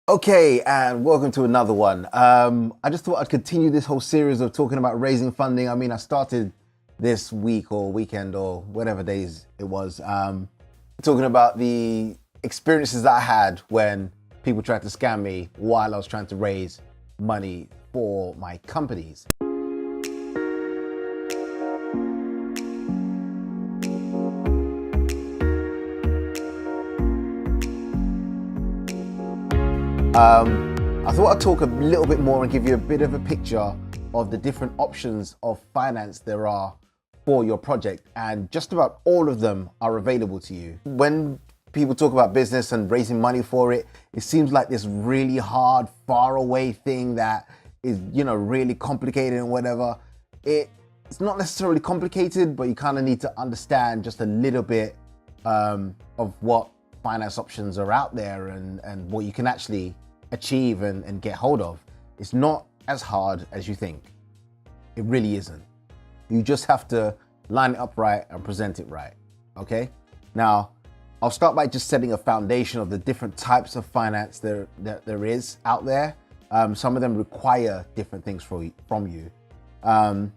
Okay, and welcome to another one. I just thought I'd continue this whole series of talking about raising funding. I mean, I started this week or weekend or whatever days it was, talking about the experiences that I had when people tried to scam me while I was trying to raise money for my companies. I thought I'd talk a little bit more and give you a bit of a picture of the different options of finance there are for your project, and just about all of them are available to you. When people talk about business and raising money for it, it seems like this really hard, far away thing that is, really complicated and whatever. It's not necessarily complicated, but you kind of need to understand just a little bit of what finance options are out there and what you can actually achieve and get hold of. It's not as hard as you think. It really isn't. You just have to line it up right and present it right, okay? Now, I'll start by just setting a foundation of the different types of finance there is out there. Some of them require different things from you. Now,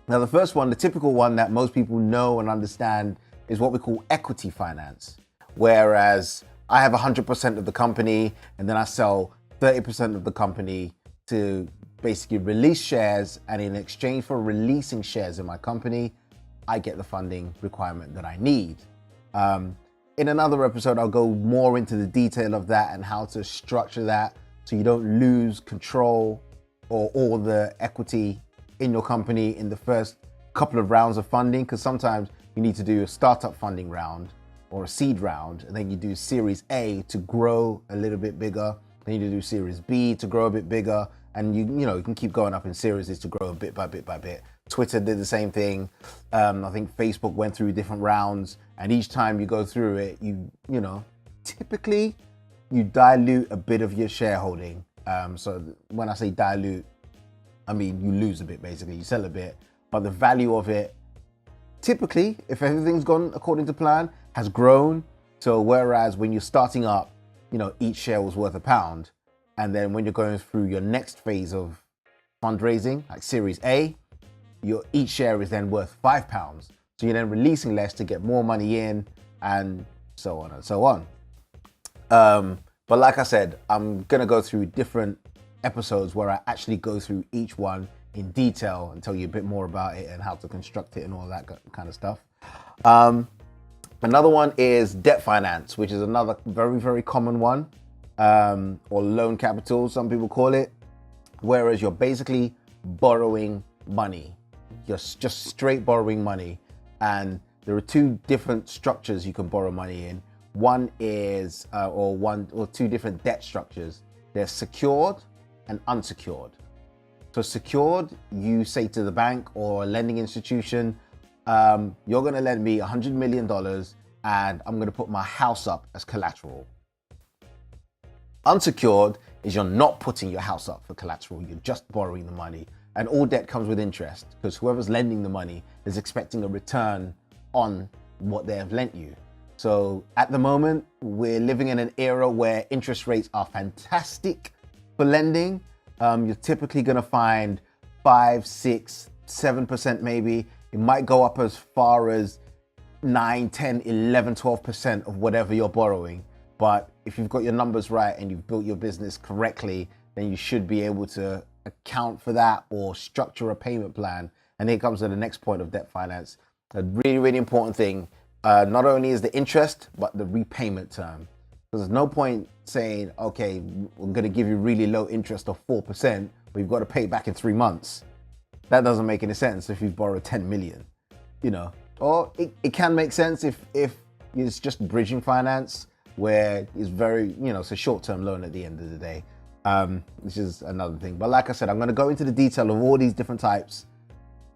the first one, the typical one that most people know and understand, is what we call equity finance. Whereas I have 100% of the company and then I sell 30% of the company to basically release shares, and in exchange for releasing shares in my company, I get the funding requirement that I need. In another episode, I'll go more into the detail of that and how to structure that so you don't lose control or all the equity in your company in the first couple of rounds of funding, because sometimes you need to do a startup funding round or a seed round, and then you do Series A to grow a little bit bigger. Then you do Series B to grow a bit bigger, and you can keep going up in series to grow bit by bit by bit. Twitter did the same thing. I think Facebook went through different rounds, and each time you go through it, typically you dilute a bit of your shareholding. So when I say dilute, I mean you lose a bit, basically. You sell a bit, but the value of it, typically, if everything's gone according to plan, has grown. So whereas when you're starting up, each share was worth £1, and then when you're going through your next phase of fundraising, like Series A, each share is then worth £5. So you're then releasing less to get more money in, and so on and so on. But like I said, I'm gonna go through different episodes where I actually go through each one in detail and tell you a bit more about it and how to construct it and all that kind of stuff. Another one is debt finance, which is another very, very common one, or loan capital, some people call it, whereas you're basically borrowing money. You're just straight borrowing money. And there are two different structures you can borrow money in. One is, or two different debt structures. They're secured and unsecured. So secured, you say to the bank or a lending institution, you're going to lend me $100 million and I'm going to put my house up as collateral. Unsecured is you're not putting your house up for collateral, you're just borrowing the money. And all debt comes with interest, because whoever's lending the money is expecting a return on what they have lent you. So at the moment, we're living in an era where interest rates are fantastic for lending. You're typically going to find 5, 6, 7% maybe. It might go up as far as 9, 10, 11, 12% of whatever you're borrowing. But if you've got your numbers right and you've built your business correctly, then you should be able to account for that or structure a payment plan. And here comes to the next point of debt finance. A really, really important thing. Not only is the interest, but the repayment term. Because there's no point saying, okay, we're going to give you really low interest of 4%, but you've got to pay it back in 3 months. That doesn't make any sense if you've borrowed 10 million, or it can make sense if it's just bridging finance, where it's very, it's a short-term loan at the end of the day, which is another thing. But like I said, I'm going to go into the detail of all these different types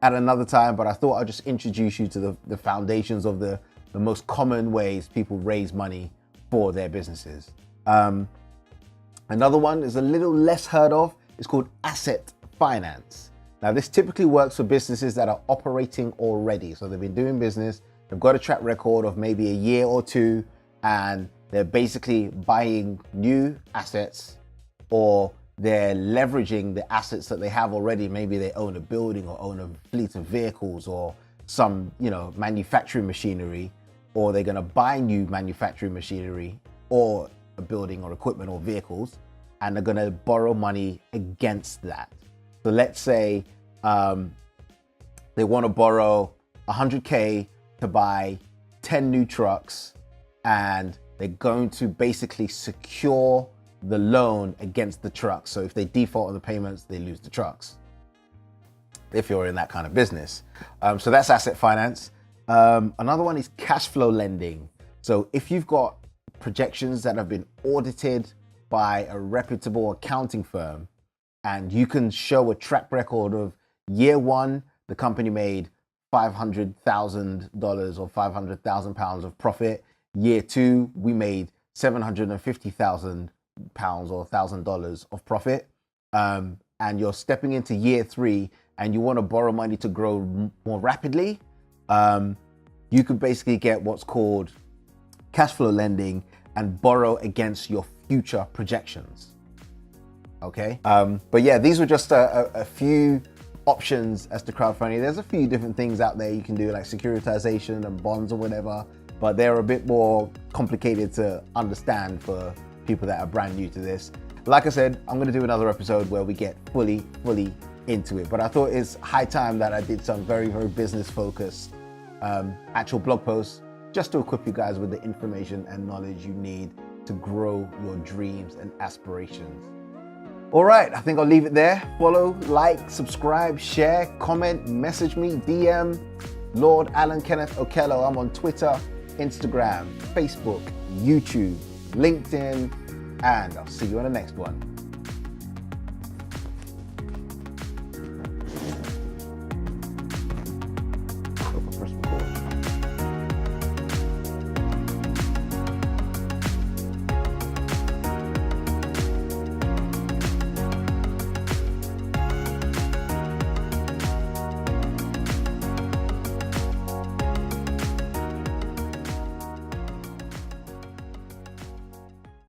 at another time, but I thought I'd just introduce you to the foundations of the most common ways people raise money for their businesses. Another one is a little less heard of. It's called asset finance. Now, this typically works for businesses that are operating already. So they've been doing business, they've got a track record of maybe a year or two, and they're basically buying new assets, or they're leveraging the assets that they have already. Maybe they own a building or own a fleet of vehicles or some, manufacturing machinery, or they're going to buy new manufacturing machinery or a building or equipment or vehicles, and they're going to borrow money against that. So let's say they want to borrow 100K to buy 10 new trucks, and they're going to basically secure the loan against the trucks. So if they default on the payments, they lose the trucks, if you're in that kind of business. So that's asset finance. Another one is cash flow lending. So if you've got projections that have been audited by a reputable accounting firm, and you can show a track record of year one, the company made $500,000 or £500,000 of profit. Year two, we made £750,000 or $1,000 of profit. And you're stepping into year three and you want to borrow money to grow more rapidly. You could basically get what's called cash flow lending and borrow against your future projections. Okay. But yeah, these were just a few options as to crowdfunding. There's a few different things out there you can do, like securitization and bonds or whatever, but they're a bit more complicated to understand for people that are brand new to this. Like I said, I'm going to do another episode where we get fully into it, but I thought it's high time that I did some very business focused actual blog posts just to equip you guys with the information and knowledge you need to grow your dreams and aspirations. All right, I think I'll leave it there. Follow, like, subscribe, share, comment, message me, DM, LordAllanKennethOkello. I'm on Twitter, Instagram, Facebook, YouTube, LinkedIn, and I'll see you on the next one.